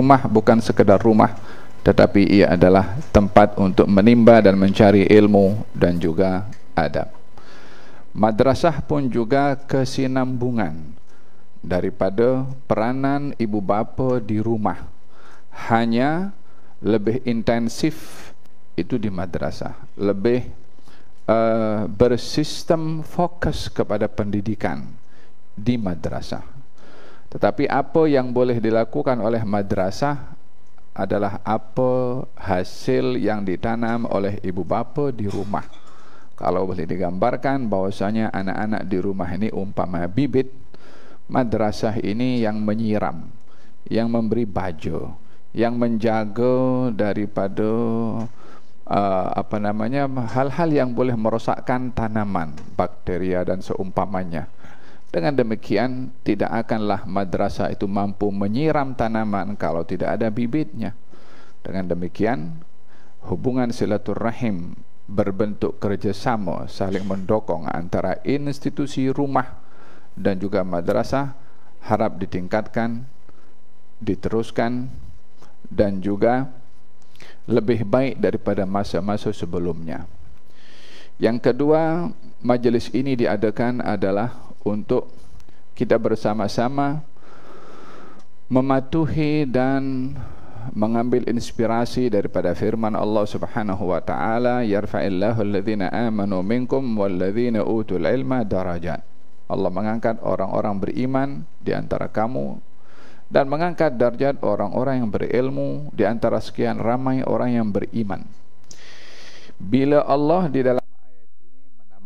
rumah bukan sekedar rumah, tetapi ia adalah tempat untuk menimba dan mencari ilmu dan juga adab. Madrasah pun juga kesinambungan daripada peranan ibu bapa di rumah, hanya lebih intensif itu di madrasah, lebih bersistem fokus kepada pendidikan di madrasah. Tetapi apa yang boleh dilakukan oleh madrasah adalah apa hasil yang ditanam oleh ibu bapa di rumah. Kalau boleh digambarkan bahwasanya anak-anak di rumah ini umpama bibit, madrasah ini yang menyiram, yang memberi baju, yang menjaga daripada hal-hal yang boleh merosakkan tanaman, bakteria dan seumpamanya. Dengan demikian, tidak akanlah madrasah itu mampu menyiram tanaman kalau tidak ada bibitnya. Dengan demikian, hubungan silaturahim berbentuk kerjasama saling mendukung antara institusi rumah dan juga madrasah harap ditingkatkan, diteruskan dan juga lebih baik daripada masa-masa sebelumnya. Yang kedua, majlis ini diadakan adalah untuk kita bersama-sama mematuhi dan mengambil inspirasi daripada firman Allah Subhanahu wa taala, yarfa'illahu alladhina amanu minkum walladhina utul ilma darajat. Allah mengangkat orang-orang beriman di antara kamu dan mengangkat darjat orang-orang yang berilmu di antara sekian ramai orang yang beriman. Bila Allah di dalam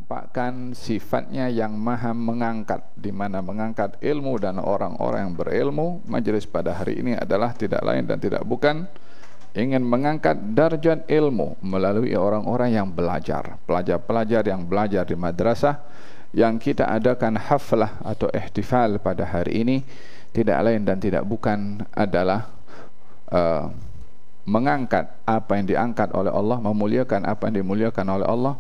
menampakkan sifatnya yang maha mengangkat, di mana mengangkat ilmu dan orang-orang yang berilmu, majelis pada hari ini adalah tidak lain dan tidak bukan ingin mengangkat darjat ilmu melalui orang-orang yang belajar, pelajar-pelajar yang belajar di madrasah. Yang kita adakan haflah atau ihtifal pada hari ini tidak lain dan tidak bukan adalah mengangkat apa yang diangkat oleh Allah, memuliakan apa yang dimuliakan oleh Allah,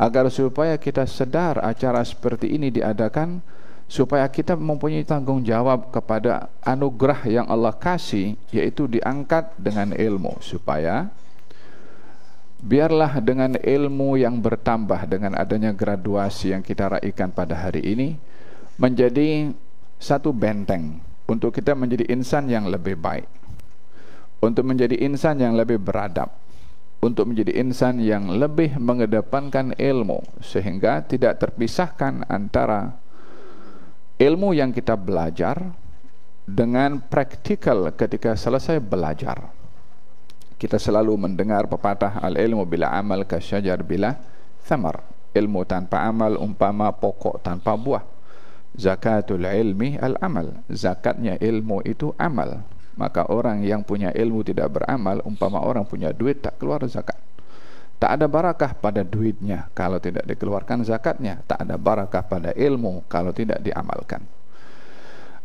agar supaya kita sedar acara seperti ini diadakan, supaya kita mempunyai tanggungjawab kepada anugerah yang Allah kasih, yaitu diangkat dengan ilmu. Supaya biarlah dengan ilmu yang bertambah dengan adanya graduasi yang kita raikan pada hari ini, menjadi satu benteng untuk kita menjadi insan yang lebih baik, untuk menjadi insan yang lebih beradab, untuk menjadi insan yang lebih mengedepankan ilmu, sehingga tidak terpisahkan antara ilmu yang kita belajar dengan praktikal ketika selesai belajar. Kita selalu mendengar pepatah al-ilmu bila amal kasyajar bila thamar. Ilmu tanpa amal umpama pokok tanpa buah. Zakatul ilmi al-amal. Zakatnya ilmu itu amal. Maka orang yang punya ilmu tidak beramal, umpama orang punya duit tak keluar zakat. Tak ada barakah pada duitnya kalau tidak dikeluarkan zakatnya. Tak ada barakah pada ilmu kalau tidak diamalkan.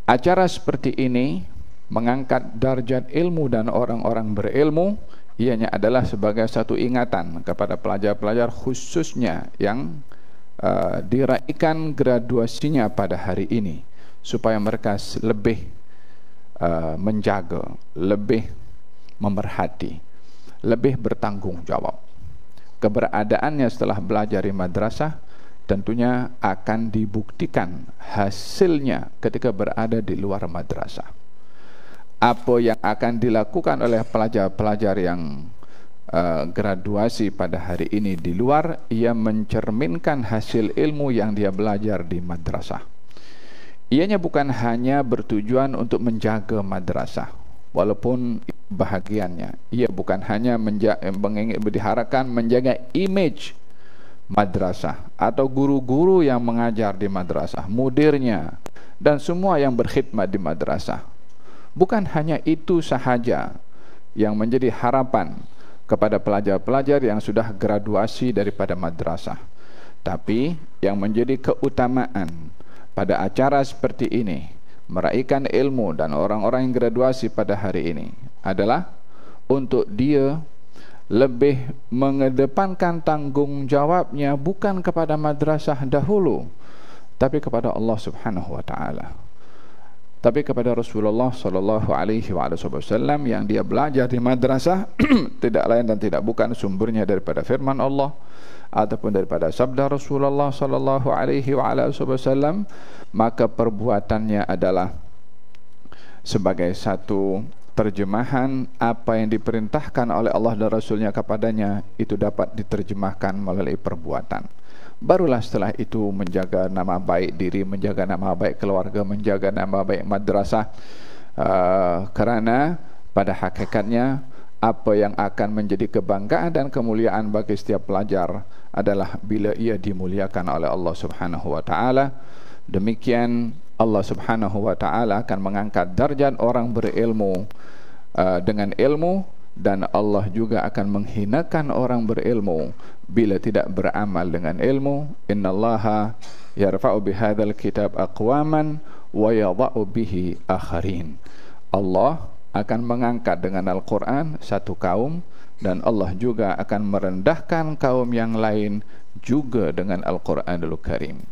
Acara seperti ini mengangkat darjat ilmu dan orang-orang berilmu, ianya adalah sebagai satu ingatan kepada pelajar-pelajar khususnya yang diraikan graduasinya pada hari ini, supaya mereka lebih menjaga, lebih memerhati, lebih bertanggung jawab. Keberadaannya setelah belajar di madrasah tentunya akan dibuktikan hasilnya ketika berada di luar madrasah. Apa yang akan dilakukan oleh pelajar-pelajar yang graduasi pada hari ini di luar, ia mencerminkan hasil ilmu yang dia belajar di madrasah. Ianya bukan hanya bertujuan untuk menjaga madrasah, walaupun bahagiannya. Ia bukan hanya diharapkan menjaga image madrasah atau guru-guru yang mengajar di madrasah, mudirnya dan semua yang berkhidmat di madrasah. Bukan hanya itu sahaja yang menjadi harapan kepada pelajar-pelajar yang sudah graduasi daripada madrasah, tapi yang menjadi keutamaan pada acara seperti ini, meraihkan ilmu dan orang-orang yang graduasi pada hari ini, adalah untuk dia lebih mengedepankan tanggung jawabnya bukan kepada madrasah dahulu, tapi kepada Allah Subhanahu wa taala. tapi kepada Rasulullah sallallahu alaihi wasallam yang dia belajar di madrasah tidak lain dan tidak bukan sumbernya daripada firman Allah ataupun daripada sabda Rasulullah sallallahu alaihi wasallam, maka perbuatannya adalah sebagai satu terjemahan apa yang diperintahkan oleh Allah dan Rasulnya kepadanya, itu dapat diterjemahkan melalui perbuatan. Barulah setelah itu menjaga nama baik diri, menjaga nama baik keluarga, menjaga nama baik madrasah, kerana pada hakikatnya apa yang akan menjadi kebanggaan dan kemuliaan bagi setiap pelajar adalah bila ia dimuliakan oleh Allah Subhanahu wa taala. Demikian Allah Subhanahu wa taala akan mengangkat darjat orang berilmu dengan ilmu, dan Allah juga akan menghinakan orang berilmu bila tidak beramal dengan ilmu. Innallaha yarfa'u bihadzal kitab aqwaman wa yadha'u bihi akharin. Allah akan mengangkat dengan Al-Quran satu kaum, dan Allah juga akan merendahkan kaum yang lain juga dengan Al-Quranul Karim.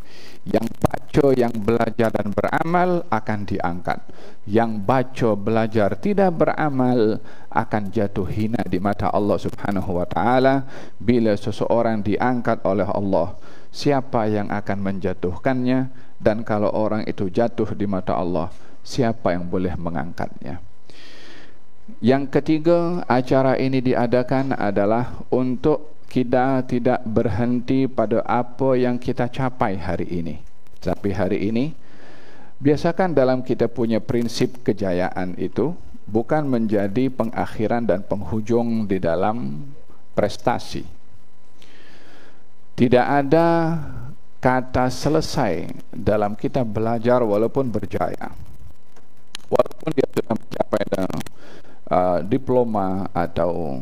Yang baca, yang belajar dan beramal akan diangkat. Yang baca, belajar, tidak beramal akan jatuh hina di mata Allah Subhanahu wa taala. Bila seseorang diangkat oleh Allah, siapa yang akan menjatuhkannya? Dan kalau orang itu jatuh di mata Allah, siapa yang boleh mengangkatnya? Yang ketiga, acara ini diadakan adalah untuk kita tidak berhenti pada apa yang kita capai hari ini. Tapi hari ini, biasakan dalam kita punya prinsip kejayaan itu bukan menjadi pengakhiran dan penghujung di dalam prestasi. Tidak ada kata selesai dalam kita belajar walaupun berjaya. Walaupun dia sudah mencapai diploma atau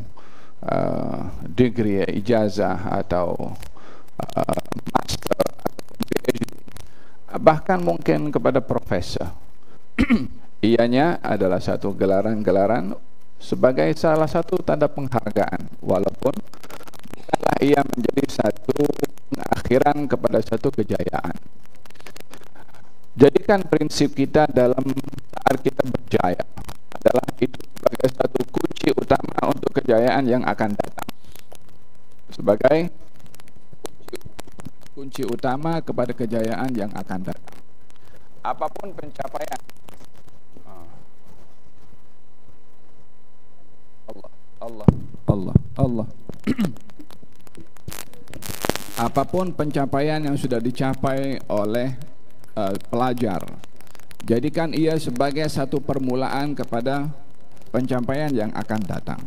degree, ijazah atau master atau PhD, bahkan mungkin kepada profesor. Ianya adalah satu gelaran-gelaran sebagai salah satu tanda penghargaan, walaupun bukanlah ia menjadi satu pengakhiran kepada satu kejayaan. Jadikan prinsip kita dalam saat kita berjaya adalah itu sebagai satu kunci utama untuk kejayaan yang akan datang, sebagai kunci utama kepada kejayaan yang akan datang. Apapun pencapaian, Allah apapun pencapaian yang sudah dicapai oleh pelajar, jadikan ia sebagai satu permulaan kepada pencapaian yang akan datang.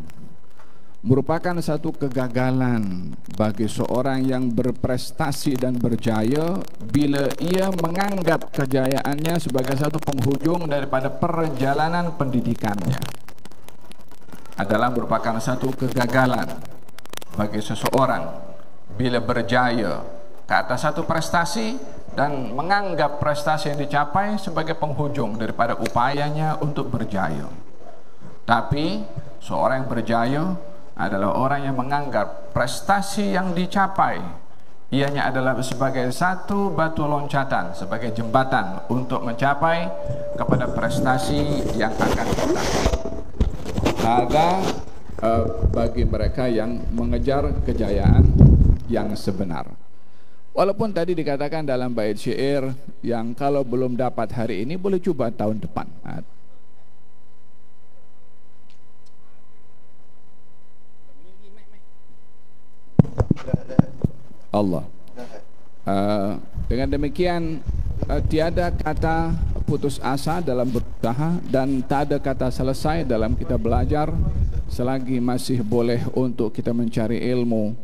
Merupakan satu kegagalan bagi seorang yang berprestasi dan berjaya bila ia menganggap kejayaannya sebagai satu penghujung daripada perjalanan pendidikannya. Adalah merupakan satu kegagalan bagi seseorang bila berjaya ke atas satu prestasi dan menganggap prestasi yang dicapai sebagai penghujung daripada upayanya untuk berjaya. Tapi seorang yang berjaya adalah orang yang menganggap prestasi yang dicapai ianya adalah sebagai satu batu loncatan, sebagai jembatan untuk mencapai kepada prestasi yang akan datang. Ada bagi mereka yang mengejar kejayaan yang sebenar. Walaupun tadi dikatakan dalam bait syair yang kalau belum dapat hari ini boleh coba tahun depan. Allah. Dengan demikian tiada kata putus asa dalam berusaha dan tak ada kata selesai dalam kita belajar. Selagi masih boleh untuk kita mencari ilmu,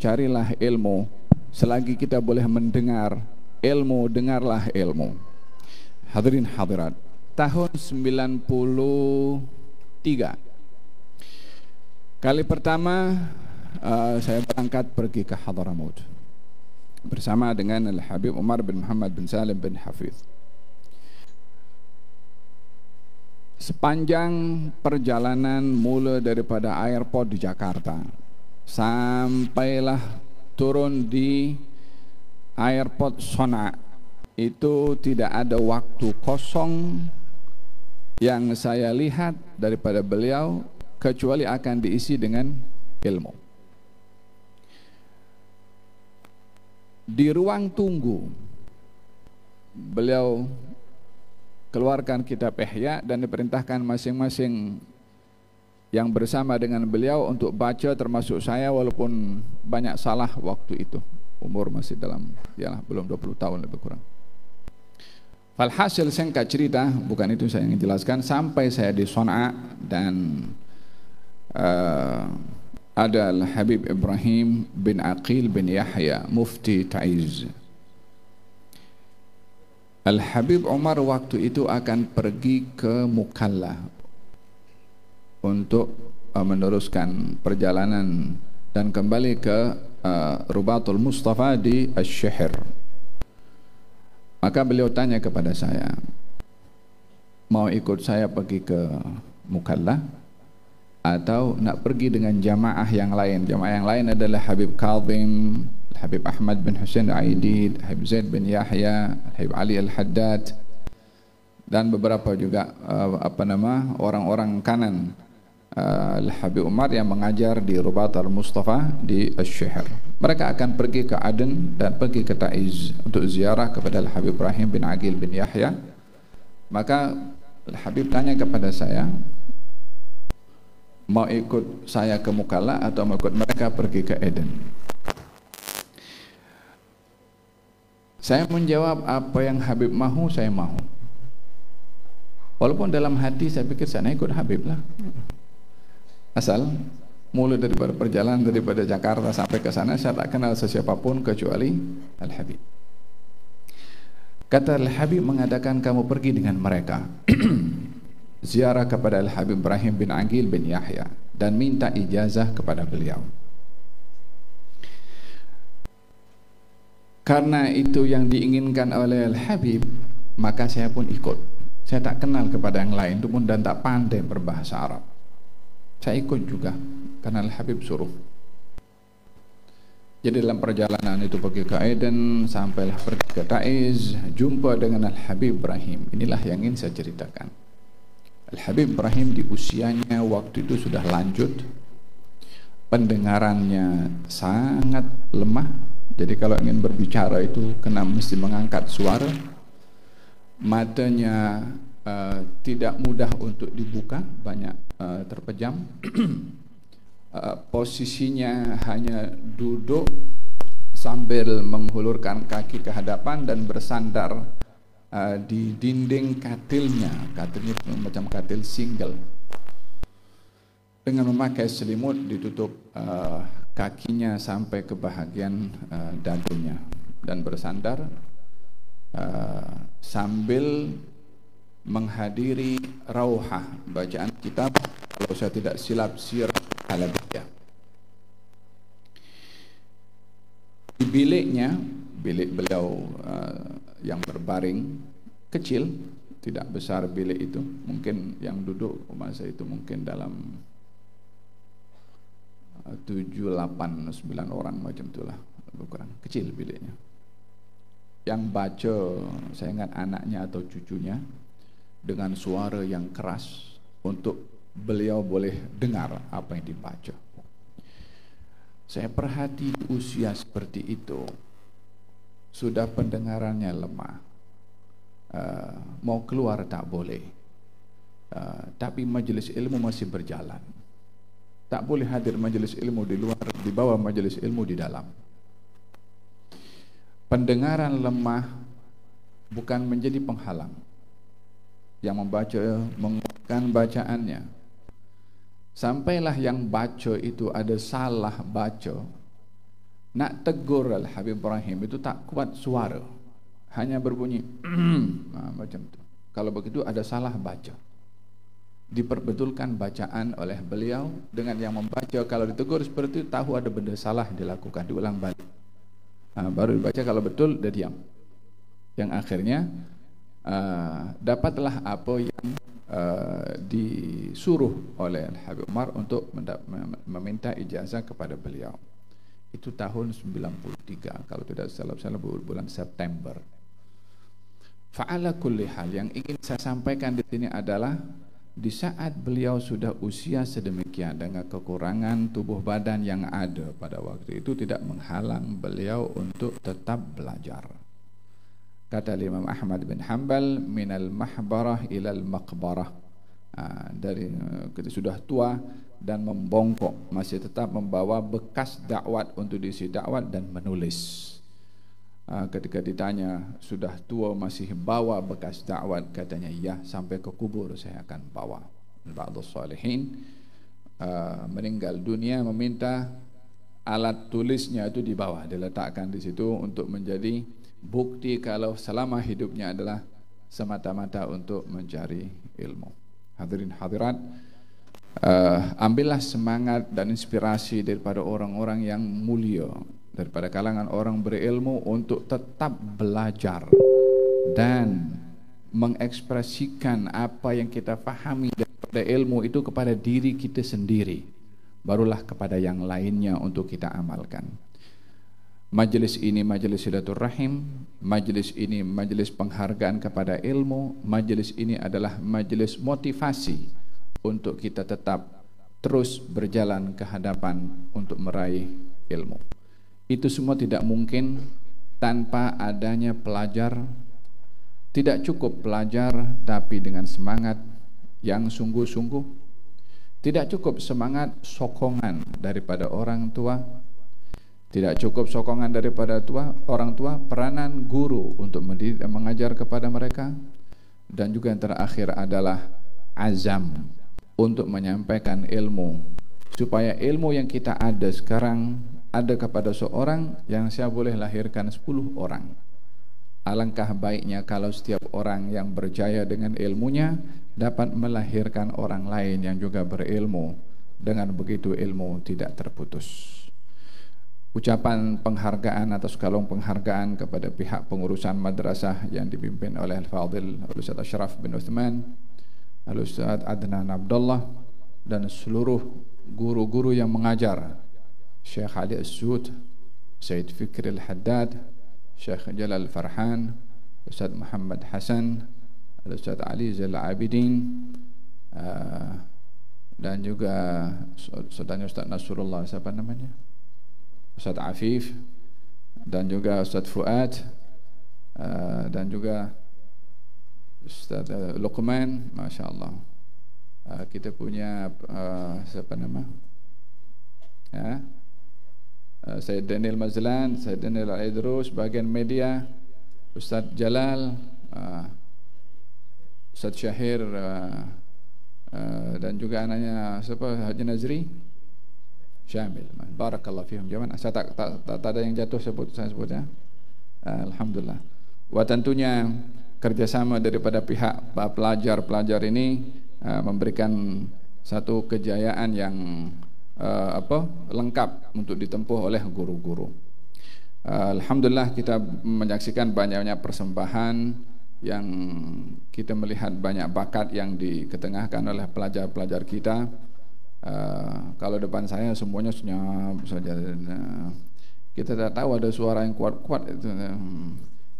carilah ilmu. Selagi kita boleh mendengar ilmu, dengarlah ilmu. Hadirin hadirat, tahun 93 kali pertama saya berangkat pergi ke Hadramaut bersama dengan Al-Habib Umar bin Muhammad bin Salim bin Hafiz. Sepanjang perjalanan mula daripada airport di Jakarta sampailah turun di airport Sona, itu tidak ada waktu kosong yang saya lihat daripada beliau kecuali akan diisi dengan ilmu. Di ruang tunggu beliau keluarkan kitab Ihya dan diperintahkan masing-masing yang bersama dengan beliau untuk baca, termasuk saya, walaupun banyak salah waktu itu. Umur masih dalam, yalah, belum 20 tahun lebih kurang. Falhasil singkat cerita, bukan itu saya ingin jelaskan, sampai saya di Sana'a dan ada Al-Habib Ibrahim bin Aqil bin Yahya, Mufti Taiz. Al-Habib Umar waktu itu akan pergi ke Mukalla untuk meneruskan perjalanan dan kembali ke Rubatul Mustafa di Asy-Syihr. Maka beliau tanya kepada saya, mau ikut saya pergi ke Mukalla atau nak pergi dengan jamaah yang lain. Jamaah yang lain adalah Habib Kazim, Habib Ahmad bin Husain Aidid, Habib Zaid bin Yahya, Habib Ali Al-Haddad, dan beberapa juga orang-orang kanan Al-Habib Umar yang mengajar di Rubat Al-Mustafa di Asy-Syihr. Mereka akan pergi ke Aden dan pergi ke Taiz untuk ziarah kepada Al-Habib Ibrahim bin Aqil bin Yahya. Maka Al-Habib tanya kepada saya, mau ikut saya ke Mukalla atau mau ikut mereka pergi ke Eden? Saya menjawab, apa yang Habib mahu saya mahu. Walaupun dalam hati saya pikir saya ikut Habib lah. Asal mulai daripada perjalanan daripada Jakarta sampai ke sana saya tak kenal sesiapapun kecuali Al-Habib. Kata Al-Habib mengadakan kamu pergi dengan mereka ziarah kepada Al-Habib Ibrahim bin Aqil bin Yahya dan minta ijazah kepada beliau. Karena itu yang diinginkan oleh Al-Habib, maka saya pun ikut. Saya tak kenal kepada yang lain pun dan tak pandai berbahasa Arab. Saya ikut juga karena Al-Habib suruh. Jadi dalam perjalanan itu pergi ke Aden, sampailah pergi ke Taiz, jumpa dengan Al-Habib Ibrahim. Inilah yang ingin saya ceritakan. Al-Habib Ibrahim di usianya waktu itu sudah lanjut, pendengarannya sangat lemah. Jadi kalau ingin berbicara itu kena mesti mengangkat suara. Matanya tidak mudah untuk dibuka, banyak terpejam. Posisinya hanya duduk sambil menghulurkan kaki ke hadapan dan bersandar di dinding katilnya. Katilnya macam katil single, dengan memakai selimut ditutup kakinya sampai ke bahagian dagunya dan bersandar sambil menghadiri rauhah, bacaan kitab, kalau saya tidak silap, Sirah Halabiyah. Di biliknya, bilik beliau yang berbaring kecil, tidak besar bilik itu, mungkin yang duduk masa itu mungkin dalam 7, 8, 9 orang macam itulah, lebih kurang kecil biliknya. Yang baca saya ingat anaknya atau cucunya dengan suara yang keras untuk beliau boleh dengar apa yang dibaca. Saya perhati usia seperti itu sudah pendengarannya lemah, mau keluar tak boleh, tapi majelis ilmu masih berjalan. Tak boleh hadir majelis ilmu di luar, di bawah majelis ilmu di dalam. Pendengaran lemah bukan menjadi penghalang. Yang membaca menguatkan bacaannya. Sampailah yang baca itu ada salah baca, nak tegur Al-Habib Ibrahim itu tak kuat suara, hanya berbunyi macam itu. Kalau begitu ada salah baca, diperbetulkan bacaan oleh beliau dengan yang membaca. Kalau ditegur seperti itu, tahu ada benda salah dilakukan, diulang balik. Baru dibaca, kalau betul dia diam. Yang akhirnya dapatlah apa yang disuruh oleh Habib Umar untuk meminta ijazah kepada beliau. Itu tahun 93 kalau tidak salah bulan September. Fa'ala kulli hal, yang ingin saya sampaikan di sini adalah di saat beliau sudah usia sedemikian dengan kekurangan tubuh badan yang ada pada waktu itu tidak menghalang beliau untuk tetap belajar. Kata Imam Ahmad bin Hanbal, minal mahbarah ilal maqbarah. Dari kita sudah tua dan membongkok, masih tetap membawa bekas dakwat untuk diisi dakwat dan menulis. Ketika ditanya, sudah tua masih bawa bekas dakwat? Katanya, ya, sampai ke kubur saya akan bawa. Ba'dus salihin meninggal dunia meminta alat tulisnya itu di bawah, diletakkan di situ untuk menjadi bukti kalau selama hidupnya adalah semata-mata untuk mencari ilmu. Hadirin hadirat, ambillah semangat dan inspirasi daripada orang-orang yang mulia, daripada kalangan orang berilmu untuk tetap belajar dan mengekspresikan apa yang kita fahami daripada ilmu itu kepada diri kita sendiri, barulah kepada yang lainnya untuk kita amalkan. Majelis ini majelis silaturahim, majelis ini majelis penghargaan kepada ilmu, majelis ini adalah majelis motivasi untuk kita tetap terus berjalan ke hadapan untuk meraih ilmu. Itu semua tidak mungkin tanpa adanya pelajar. Tidak cukup pelajar tapi dengan semangat yang sungguh-sungguh. Tidak cukup semangat sokongan daripada orang tua. Tidak cukup sokongan daripada orang tua, peranan guru untuk mendidik dan mengajar kepada mereka. Dan juga yang terakhir adalah azam untuk menyampaikan ilmu, supaya ilmu yang kita ada sekarang ada kepada seorang yang saya boleh lahirkan 10 orang. Alangkah baiknya kalau setiap orang yang berjaya dengan ilmunya dapat melahirkan orang lain yang juga berilmu. Dengan begitu ilmu tidak terputus. Ucapan penghargaan atas kalung penghargaan kepada pihak pengurusan madrasah yang dipimpin oleh Al-Fadhil Al-Ustaz Ashraf bin Uthman, Al-Ustaz Adnan Abdullah, dan seluruh guru-guru yang mengajar, Syekh Ali As-Sud, Syed Fikri Al-Haddad, Syekh Jalal Farhan, Ustaz Muhammad Hasan, Ustaz Ali Zail Abidin, dan juga saudaranya Ustaz Nasrullah, siapa namanya? Ustaz Afif, dan juga Ustaz Fuad, dan juga Ustaz Luqman, Masya Allah. Kita punya siapa nama? Syed Daniel Mazlan, Syed Daniel Al-Idrus, bagian media, Ustaz Jalal, Ustaz Syahir, dan juga anaknya siapa, Haji Nazri Syamil. Barakallahu fihum jamaah. Saya tak ada yang jatuh saya sebutnya. Alhamdulillah. Wah, tentunya kerjasama daripada pihak pelajar ini memberikan satu kejayaan yang lengkap untuk ditempuh oleh guru-guru. Alhamdulillah kita menyaksikan banyaknya persembahan yang kita melihat banyak bakat yang diketengahkan oleh pelajar-pelajar kita. Kalau depan saya semuanya senyap saja. Kita tak tahu ada suara yang kuat-kuat itu.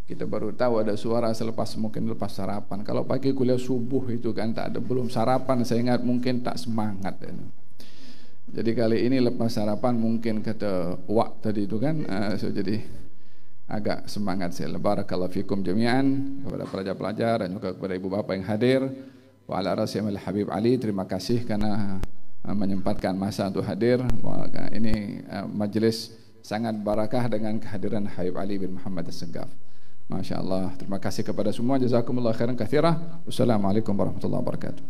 Kita baru tahu ada suara mungkin lepas sarapan. Kalau pagi kuliah subuh itu kan tak ada, belum sarapan, saya ingat mungkin tak semangat. Jadi kali ini lepas sarapan mungkin kata wak tadi itu kan, jadi agak semangat saya. Barakallahu fikum jami'an, kepada pelajar-pelajar dan juga kepada ibu bapa yang hadir. Wa ala rasyamil Habib Ali, terima kasih karena menyempatkan masa untuk hadir. Ini majelis sangat barakah dengan kehadiran Habib Ali bin Muhammad As-Segaf. Masya Allah. Terima kasih kepada semua. Jazakumullah khairan katsirah. Wassalamualaikum warahmatullahi wabarakatuh.